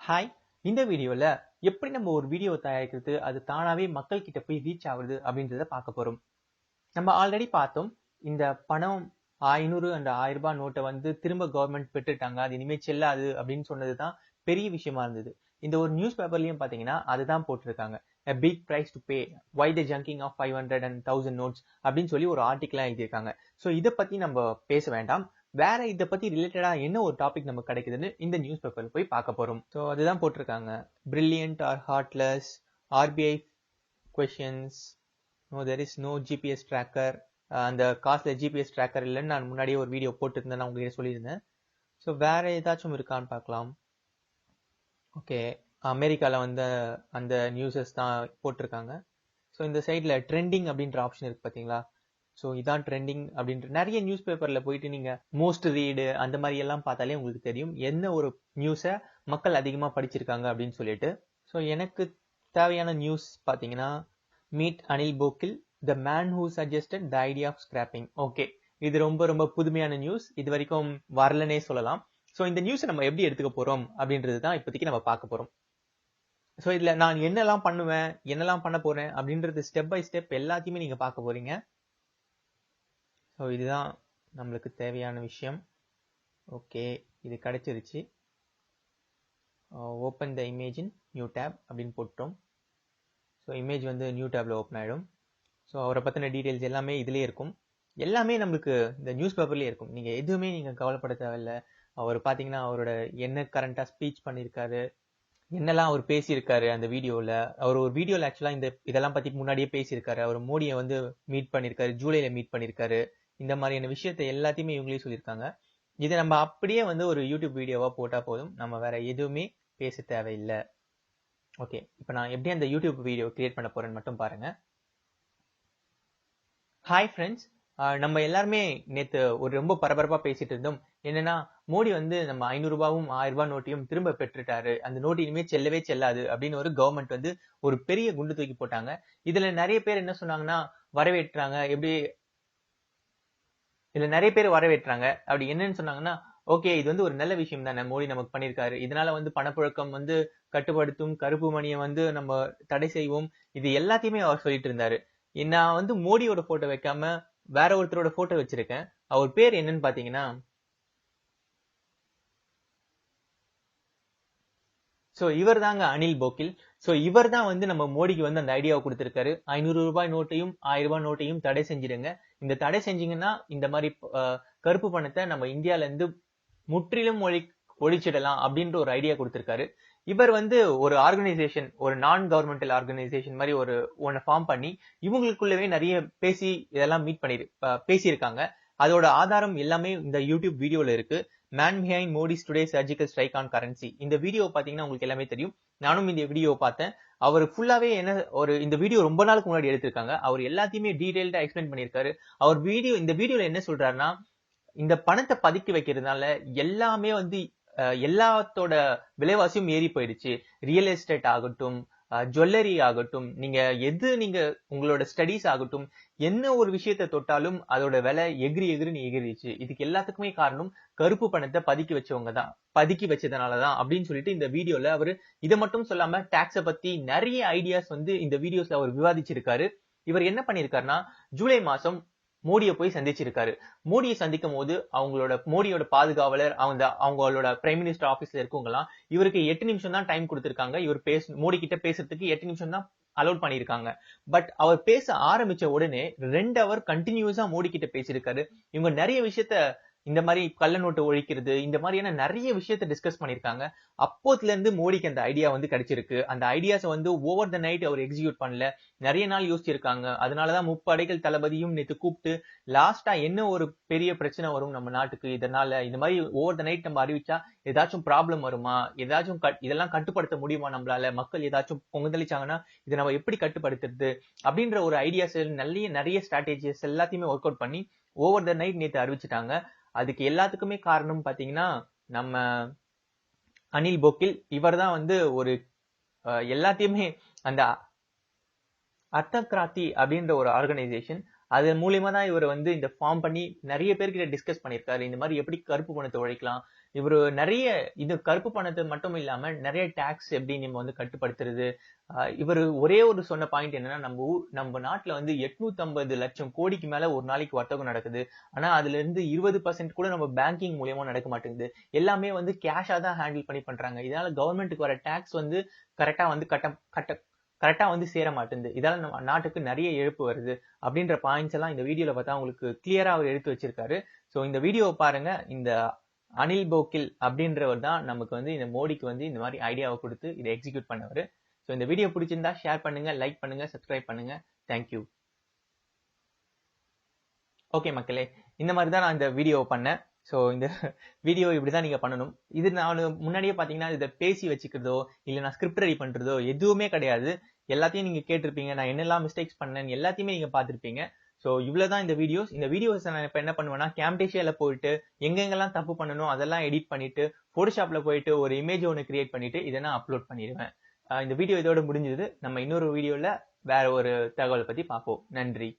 Hi, இந்த வீடியோல எப்படி நம்ம ஒரு வீடியோ தயாரிக்கிறது, அது தானாவே மக்கள் கிட்ட போய் ரீச் ஆகுது அப்படின்றத பார்க்க போறோம். நம்ம ஆல்ரெடி பார்த்தோம். இந்த பணம் 500 அந்த 1000 ரூபாய் நோட்டை வந்து திரும்ப கவர்மெண்ட் பெற்றுட்டாங்க, அது இனிமே செல்லாது அப்படின்னு சொன்னதுதான் பெரிய விஷயமா இருந்தது. இந்த ஒரு நியூஸ் பேப்பர்லயும் பாத்தீங்கன்னா அதுதான் போட்டிருக்காங்க. A big price to pay, why the junking of 500 and 1000 notes அப்படின்னு சொல்லி ஒரு ஆர்டிகிளா எழுதியிருக்காங்க. ஸோ இதை பத்தி நம்ம பேச வேண்டாம். வேற இதை பத்தி ரிலேட்டடா என்ன ஒரு டாபிக் நம்ம கிடைக்குதுன்னு இந்த நியூஸ் பேப்பர்ல போய் பார்க்க போறோம். ஸோ அதுதான் போட்டிருக்காங்க. Brilliant or heartless, RBI questions, no there is no GPS tracker. அந்த காசுல ஜிபிஎஸ் ட்ராக்கர் இல்லைன்னு நான் முன்னாடியே ஒரு வீடியோ போட்டுருந்தேன், நான் உங்ககிட்ட சொல்லியிருந்தேன். ஸோ வேற ஏதாச்சும் இருக்கான்னு பார்க்கலாம். ஓகே, அமெரிக்காவில் வந்து அந்த நியூஸஸ் தான் போட்டிருக்காங்க. ஸோ இந்த சைடில் ட்ரெண்டிங் அப்படின்ற ஆப்ஷன் இருக்கு பார்த்தீங்களா? ஸோ இதான் ட்ரெண்டிங் அப்படின்ற நிறைய நியூஸ் பேப்பரில் போயிட்டு நீங்கள் மோஸ்ட் ரீடு அந்த மாதிரி எல்லாம் பார்த்தாலே உங்களுக்கு தெரியும் என்ன ஒரு நியூஸை மக்கள் அதிகமாக படிச்சிருக்காங்க அப்படின்னு சொல்லிட்டு. ஸோ எனக்கு தேவையான நியூஸ் பார்த்தீங்கன்னா, meet Anil Bokil, the man who suggested the idea of scrapping. Okay, இது ரொம்ப ரொம்ப புதுமையான நியூஸ், இது வரைக்கும் வரலனே சொல்லலாம். ஸோ இந்த நியூஸை நம்ம எப்படி எடுத்துக்க போறோம் அப்படின்றது தான் இப்போதைக்கு நம்ம பார்க்க போறோம். ஸோ இதுல நான் என்னெல்லாம் பண்ணுவேன், என்னெல்லாம் பண்ண போறேன் அப்படின்றது ஸ்டெப் பை ஸ்டெப் எல்லாத்தையுமே நீங்க பார்க்க போறீங்க. ஸோ இதுதான் நம்மளுக்கு தேவையான விஷயம். ஓகே, இது கிடைச்சிருச்சு. Open the image in new tab அப்படின்னு போட்டோம். ஸோ இமேஜ் வந்து நியூ டேப்ல ஓப்பன் ஆயிடும். ஸோ அவரை பற்றின டீட்டெயில்ஸ் எல்லாமே இதுலேயே இருக்கும். எல்லாமே நம்மளுக்கு இந்த நியூஸ் பேப்பர்லேயே இருக்கும். நீங்கள் எதுவுமே நீங்கள் கவலைப்பட தேவையில்லை. அவர் பார்த்தீங்கன்னா அவரோட என்ன கரண்டாக ஸ்பீச் பண்ணியிருக்காரு, என்னெல்லாம் அவர் பேசியிருக்காரு அந்த வீடியோவில். அவர் ஒரு வீடியோவில் ஆக்சுவலாக இதெல்லாம் பற்றி முன்னாடியே பேசியிருக்காரு. அவர் மோடியை வந்து மீட் பண்ணியிருக்காரு, ஜூலையில் மீட் பண்ணியிருக்காரு. இந்த மாதிரியான விஷயத்தை எல்லாத்தையுமே இவங்களே சொல்லியிருக்காங்க. இதை நம்ம அப்படியே வந்து ஒரு யூடியூப் வீடியோவாக போட்டால் போதும், நம்ம வேற எதுவுமே பேச தேவையில்லை. ஓகே, இப்போ நான் எப்படி அந்த யூடியூப் வீடியோ கிரியேட் பண்ண போறேன்னு மட்டும் பாருங்க. ஹாய் ஃப்ரெண்ட்ஸ், நம்ம எல்லாருமே நேற்று ஒரு ரொம்ப பரபரப்பா பேசிட்டு இருந்தோம். என்னன்னா, மோடி வந்து நம்ம 500 ரூபாயும் 1000 ரூபாய் நோட்டையும் திரும்ப பெற்றுட்டாரு, அந்த நோட்டு இனிமே செல்லவே செல்லாது அப்படின்னு ஒரு கவர்மெண்ட் வந்து ஒரு பெரிய குண்டு தூக்கி போட்டாங்க. இதுல நிறைய பேர் என்ன சொன்னாங்கன்னா வரவேற்றாங்க. அப்படி என்னன்னு சொன்னாங்கன்னா, ஓகே இது வந்து ஒரு நல்ல விஷயம் தானே மோடி நமக்கு பண்ணியிருக்காரு, இதனால வந்து பணப்புழக்கம் வந்து கட்டுப்படுத்தும், கருப்பு மணியை வந்து நம்ம தடை செய்வோம், இது எல்லாத்தையுமே அவர் சொல்லிட்டு இருந்தாரு. நான் வந்து மோடியோட போட்டோ வைக்காம வேற ஒருத்தரோட போட்டோ வச்சிருக்கேன். அவர் பேர் என்னன்னு பாத்தீங்கன்னா, சோ இவர் தாங்க அனில் போக்கில். சோ இவர் தான் வந்து நம்ம மோடிக்கு வந்து அந்த ஐடியாவை கொடுத்திருக்காரு. 500 ரூபாய் நோட்டையும் 1000 ரூபாய் நோட்டையும் தடை செஞ்சிடுங்க. இந்த தடை செஞ்சீங்கன்னா இந்த மாதிரி கருப்பு பணத்தை நம்ம இந்தியால இருந்து முற்றிலும் ஒழிச்சிடலாம் அப்படின்ற ஒரு ஐடியா கொடுத்திருக்காரு. இவர் வந்து ஒரு ஆர்கனைசேஷன், ஒரு நான் கவர்மெண்டல் ஆர்கனைசேஷன் மாதிரி ஒன்னு ஃபார்ம் பண்ணி இவங்களுக்குள்ளவே நிறைய இதெல்லாம் பேசியிருக்காங்க. அதோட ஆதாரம் எல்லாமே இந்த யூடியூப் வீடியோல இருக்கு. Man behind Modi's today surgical strike on currency. இந்த வீடியோ பாத்தீங்கன்னா உங்களுக்கு எல்லாமே தெரியும். நானும் இந்த வீடியோ பார்த்தேன். அவர் ஃபுல்லாவே இந்த வீடியோ ரொம்ப நாளுக்கு முன்னாடி எடுத்திருக்காங்க. அவர் எல்லாத்தையுமே டீடைல்டா எக்ஸ்பிளைன் பண்ணியிருக்காரு. இந்த வீடியோல என்ன சொல்றாருன்னா, இந்த பணத்தை பதுக்கி வைக்கிறதுனால எல்லாமே வந்து எல்லாத்தோட விலைவாசியும் ஏறி போயிடுச்சு. ரியல் எஸ்டேட் ஆகட்டும், ஜுவல்லரி ஆகட்டும், நீங்க உங்களோட ஸ்டடீஸ் ஆகட்டும், என்ன ஒரு விஷயத்தை தொட்டாலும் அதோட விலை எகிரின்னு எகிரிச்சு. இதுக்கு எல்லாத்துக்குமே காரணம் கருப்பு பணத்தை பதுக்கி வச்சதுனாலதான் அப்படின்னு சொல்லிட்டு இந்த வீடியோல அவரு இதை மட்டும் சொல்லாம டாக்ஸை பத்தி நிறைய ஐடியாஸ் வந்து இந்த வீடியோஸ்ல அவர் விவாதிச்சிருக்காரு. இவர் என்ன பண்ணிருக்காருன்னா, ஜூலை மாசம் மோடியை போய் சந்திச்சிருக்காரு. மோடியை சந்திக்கும் போது மோடியோட பாதுகாவலர், அவங்களோட பிரைம் மினிஸ்டர் ஆபீஸ்ல இருக்கவங்கலாம் இவருக்கு 8 நிமிஷம் தான் டைம் கொடுத்திருக்காங்க. மோடி கிட்ட பேசுறதுக்கு 8 நிமிஷம் தான் அலோட் பண்ணிருக்காங்க. பட் அவர் பேச ஆரம்பிச்ச உடனே 2 ஹவர் கண்டினியூஸா மோடி கிட்ட பேசியிருக்காரு. இவங்க நிறைய விஷயத்த, இந்த மாதிரி கள்ள நோட்டு ஒழிக்கிறது, இந்த மாதிரியான நிறைய விஷயத்த டிஸ்கஸ் பண்ணிருக்காங்க. அப்போதுல இருந்து மோடிக்கு அந்த ஐடியா வந்து கிடைச்சிருக்கு. அந்த ஐடியாஸ் வந்து ஓவர் த நைட் அவர் எக்ஸிக்யூட் பண்ணல, நிறைய நாள் யோசிச்சிருக்காங்க. அதனாலதான் முப்படைகள் தளபதியும் நேற்று கூப்பிட்டு லாஸ்டா என்ன ஒரு பெரிய பிரச்சனை வரும் நம்ம நாட்டுக்கு, இதனால இந்த மாதிரி ஓவர் த நைட் நம்ம அறிவிச்சா ஏதாச்சும் ப்ராப்ளம் வருமா, இதெல்லாம் கட்டுப்படுத்த முடியுமா நம்மளால, மக்கள் ஏதாச்சும் பொங்கலிச்சாங்கன்னா இதை நம்ம எப்படி கட்டுப்படுத்துறது அப்படின்ற ஒரு ஐடியாஸ், நிறைய ஸ்ட்ராட்டஜிஸ் எல்லாத்தையுமே ஒர்க் அவுட் பண்ணி ஓவர் த நைட் நேற்று அறிவிச்சிட்டாங்க. அதுக்கு எல்லாத்துக்குமே காரணம் பாத்தீங்கன்னா நம்ம அனில் போக்கில். இவர் தான் வந்து ஒரு எல்லாத்தையுமே அந்த அர்த்தகிராந்தி அப்படின்ற ஒரு ஆர்கனைசேஷன், அது மூலியமா தான் இவர் வந்து இந்த ஃபார்ம் பண்ணி நிறைய பேர்கிட்ட டிஸ்கஸ் பண்ணியிருக்காரு. இந்த மாதிரி எப்படி கருப்பு பணத்தை ஒழிக்கலாம். இவரு நிறைய இது கருப்பு பணத்தை மட்டும் இல்லாம நிறைய டாக்ஸ் எப்படி நம்ம வந்து கட்டுப்படுத்துறது. இவரு ஒரே ஒரு சொன்ன பாயிண்ட் என்னன்னா, நம்ம நாட்டுல வந்து 850 லட்சம் கோடிக்கு மேல ஒரு நாளைக்கு வர்த்தகம் நடக்குது. ஆனா அதுல இருந்து 20% கூட நம்ம பேங்கிங் மூலியமா நடக்க மாட்டேங்குது. எல்லாமே வந்து கேஷா தான் ஹேண்டில் பண்ணி பண்றாங்க. இதனால கவர்மெண்ட்டுக்கு வர டாக்ஸ் வந்து கரெக்டா வந்து கரெக்டா வந்து சேர மாட்டேங்குது. இதால நம்ம நாட்டுக்கு நிறைய இழப்பு வருது அப்படின்ற பாயிண்ட்ஸ் எல்லாம் இந்த வீடியோல பார்த்தா உங்களுக்கு கிளியரா அவர் எடுத்து வச்சிருக்காரு. சோ இந்த வீடியோவை பாருங்க. இந்த அனில் போக்கில் அப்படின்றவர் தான் நமக்கு வந்து இந்த மோடிக்கு வந்து இந்த மாதிரி ஐடியாவை கொடுத்து இதை எக்ஸிக்யூட் பண்ணவர். ஸோ இந்த வீடியோ பிடிச்சிருந்தா ஷேர் பண்ணுங்க, லைக் பண்ணுங்க, சப்ஸ்கிரைப் பண்ணுங்க. தேங்க்யூ. ஓகே மக்களே, இந்த மாதிரி தான் நான் இந்த வீடியோவை பண்ணேன். ஸோ இந்த வீடியோ இப்படிதான் நீங்க பண்ணணும். இது நான் முன்னாடியே பாத்தீங்கன்னா இதை பேசி வச்சுக்கிறதோ இல்ல நான் ஸ்கிரிப்ட் ரெடி பண்றதோ எதுவுமே கிடையாது. எல்லாத்தையும் நீங்க கேட்டிருப்பீங்க, நான் என்னெல்லாம் மிஸ்டேக்ஸ் பண்ணேன் எல்லாத்தையுமே நீங்க பாத்திருப்பீங்க. ஸோ இவ்வளவுதான் இந்த வீடியோஸ் நான் இப்ப என்ன பண்ணுவேன்னா, கேம்டேஷியால போயிட்டு எங்கெங்கெல்லாம் தப்பு பண்ணணும் அதெல்லாம் எடிட் பண்ணிட்டு போட்டோஷாப்ல போயிட்டு ஒரு இமேஜ் ஒன்று கிரியேட் பண்ணிட்டு இதை நான் அப்லோட் பண்ணிடுவேன். இந்த வீடியோ இதோட முடிஞ்சது. நம்ம இன்னொரு வீடியோல வேற ஒரு தகவலை பத்தி பார்ப்போம். நன்றி.